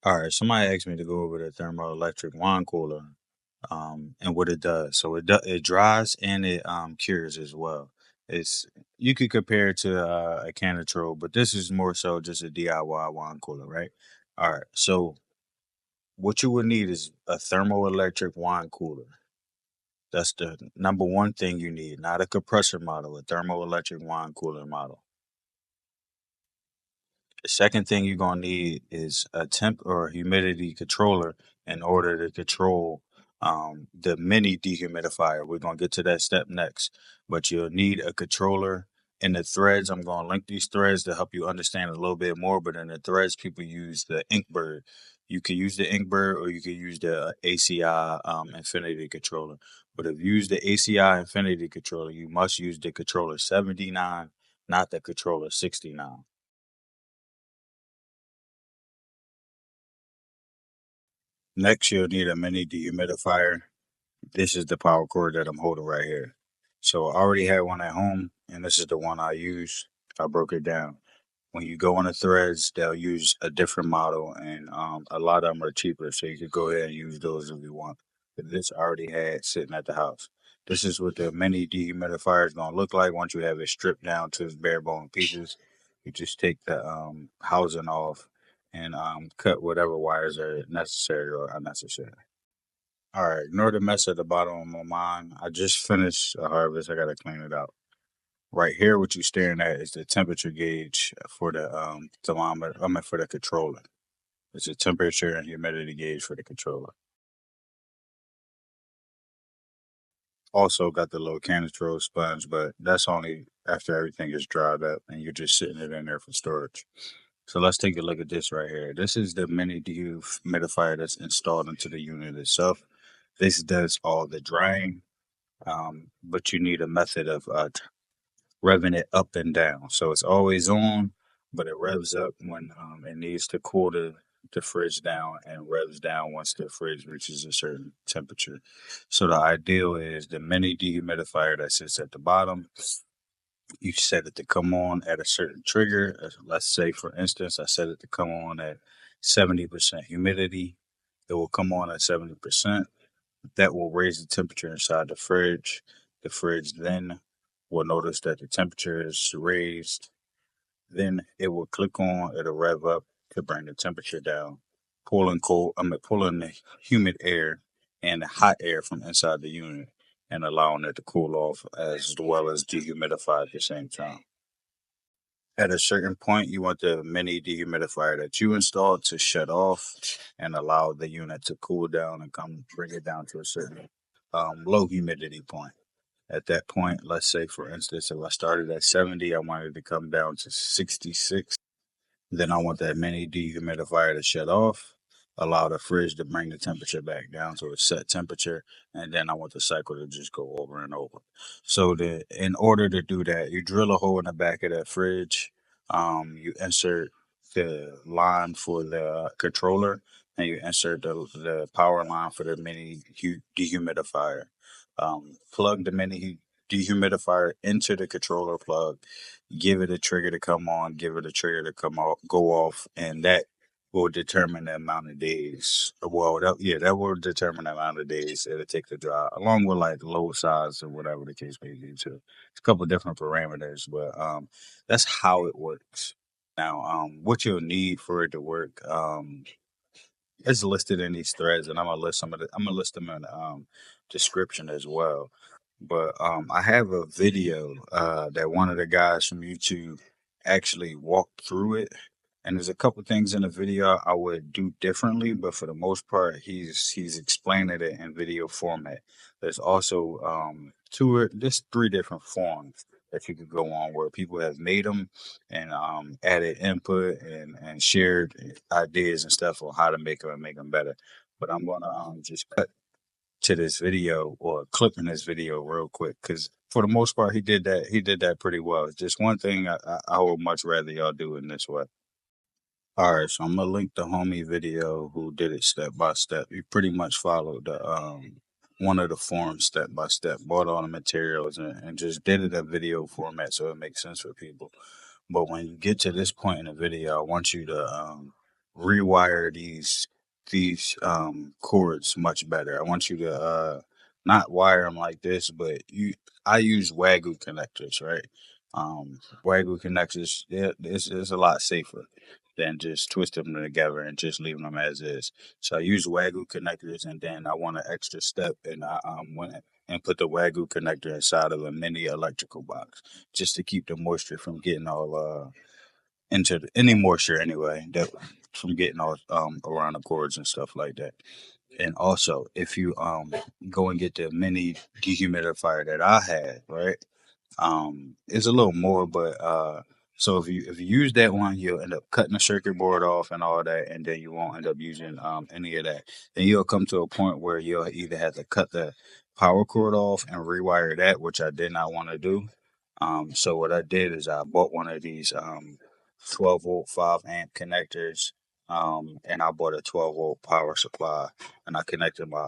All right, somebody asked me to go over the thermoelectric wine cooler, and what it does. So it dries and it cures as well. It's You could compare it to a Canatrol, but this is more so just a DIY wine cooler, right? All right, so what you would need is a thermoelectric wine cooler. That's the number one thing you need, not a compressor model, a thermoelectric wine cooler model. The second thing you're gonna need is a temp or humidity controller in order to control the mini dehumidifier. We're gonna get to that step next, but you'll need a controller. In the threads, I'm gonna link these threads to help you understand a little bit more. But in the threads, people use the Inkbird. You can use the Inkbird or you can use the ACI Infinity controller. But if you use the ACI Infinity controller, you must use the controller 79, not the controller 69. Next, you'll need a mini dehumidifier. This is the power cord that I'm holding right here. So I already had one at home, and this is the one I use. I broke it down. When you go on the threads, they'll use a different model, and a lot of them are cheaper. So you could go ahead and use those if you want. But this I already had sitting at the house. This is what the mini dehumidifier is going to look like once you have it stripped down to its bare bone pieces. You just take the housing off and cut whatever wires are necessary or unnecessary. All right, ignore the mess at the bottom of my mind. I just finished a harvest. I gotta clean it out. Right here, what you're staring at is the temperature gauge for the thermometer. I mean, for the controller. It's a temperature and humidity gauge for the controller. Also got the little canister sponge, but that's only after everything is dried up and you're just sitting it in there for storage. So let's take a look at this right here. This is the mini dehumidifier that's installed into the unit itself. This does all the drying, but you need a method of revving it up and down. So it's always on, but it revs up when it needs to cool the fridge down and revs down once the fridge reaches a certain temperature. So the ideal is the mini dehumidifier that sits at the bottom. You set it to come on at a certain trigger. Let's say, for instance, I set it to come on at 70% humidity. It will come on at 70%. That will raise the temperature inside the fridge. The fridge then will notice that the temperature is raised. Then it will click on, it'll rev up to bring the temperature down, pulling the humid air and the hot air from inside the unit and allowing it to cool off as well as dehumidify at the same time. At a certain point, you want the mini dehumidifier that you installed to shut off and allow the unit to cool down and come bring it down to a certain low humidity point. At that point, let's say, for instance, if I started at 70, I wanted to come down to 66. Then I want that mini dehumidifier to shut off, allow the fridge to bring the temperature back down to a set temperature, and then I want the cycle to just go over and over. So in order to do that, you drill a hole in the back of that fridge. You insert the line for the controller, and you insert the power line for the mini dehumidifier. Plug the mini dehumidifier into the controller plug, give it a trigger to come on, give it a trigger to come off, go off, and that will determine the amount of days. Well, that will determine the amount of days it'll take to dry, along with like load size or whatever the case may be. Too, it's a couple different parameters, but that's how it works. Now, what you'll need for it to work, it's listed in these threads, and I'm gonna list them in the description as well. But I have a video that one of the guys from YouTube actually walked through it, and there's a couple things in the video I would do differently, but for the most part, he's explaining it in video format. There's also there's three different forms that you could go on where people have made them and added input and shared ideas and stuff on how to make them and make them better. But I'm gonna just cut to this video or clip in this video real quick because for the most part he did that pretty well. It's just one thing I would much rather y'all do in this way. All right, so I'm gonna link the homie video who did it step by step. He pretty much followed the one of the forms step by step, bought all the materials and just did it in video format so it makes sense for people. But when you get to this point in the video, I want you to rewire these cords much better. I want you to not wire them like this, but I use Wagyu connectors, right? Wagyu connectors, it's a lot safer than just twisting them together and just leaving them as is. So I use Wagyu connectors, and then I want an extra step, and I went and put the Wagyu connector inside of a mini electrical box just to keep the moisture from getting all into any moisture anyway that from getting all around the cords and stuff like that. And also, if you go and get the mini dehumidifier that I had, right? It's a little more, but so if you use that one, you'll end up cutting the circuit board off and all that, and then you won't end up using any of that. Then you'll come to a point where you'll either have to cut the power cord off and rewire that, which I did not want to do. So what I did is I bought one of these 12-volt 5 amp connectors. And I bought a 12-volt power supply, and I connected my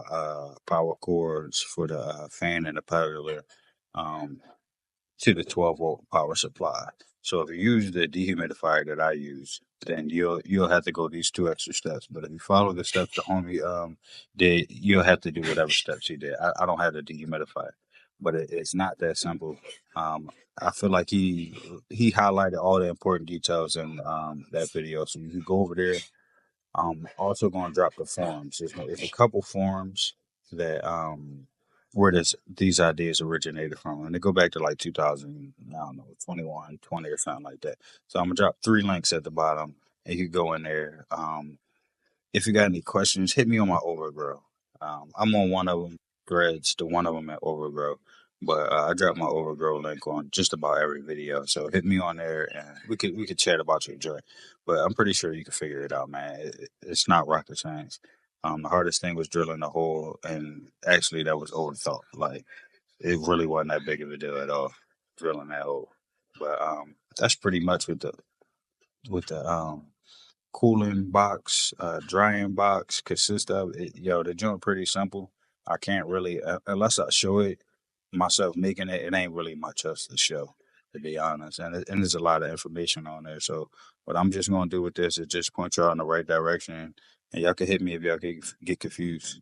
power cords for the fan and the peddler um, to the 12-volt power supply. So if you use the dehumidifier that I use, then you'll have to go these two extra steps. But if you follow the steps the homie did, you'll have to do whatever steps he did. I don't have the dehumidifier, but it's not that simple. Um, I feel like he highlighted all the important details in that video. So you can go over there. Also going to drop the forums. There's a couple forums that where these ideas originated from, and they go back to like 2000, I don't know, 21, 20 or something like that. So I'm gonna drop 3 links at the bottom, and you can go in there. If you got any questions, hit me on my Overgrow. I'm on one of them, Threads, the one of them at Overgrow. But I drop my Overgrow link on just about every video. So hit me on there, and we could chat about your joint. But I'm pretty sure you can figure it out, man. It's not rocket science. The hardest thing was drilling the hole, and actually that was overthought. Like it really wasn't that big of a deal at all, drilling that hole. But that's pretty much with the cooling box, drying box consist of. Yo, the joint pretty simple. I can't really, unless I show it myself making it, it ain't really much else to show, to be honest. And there's a lot of information on there. So what I'm just gonna do with this is just point y'all in the right direction, and y'all can hit me if y'all get confused.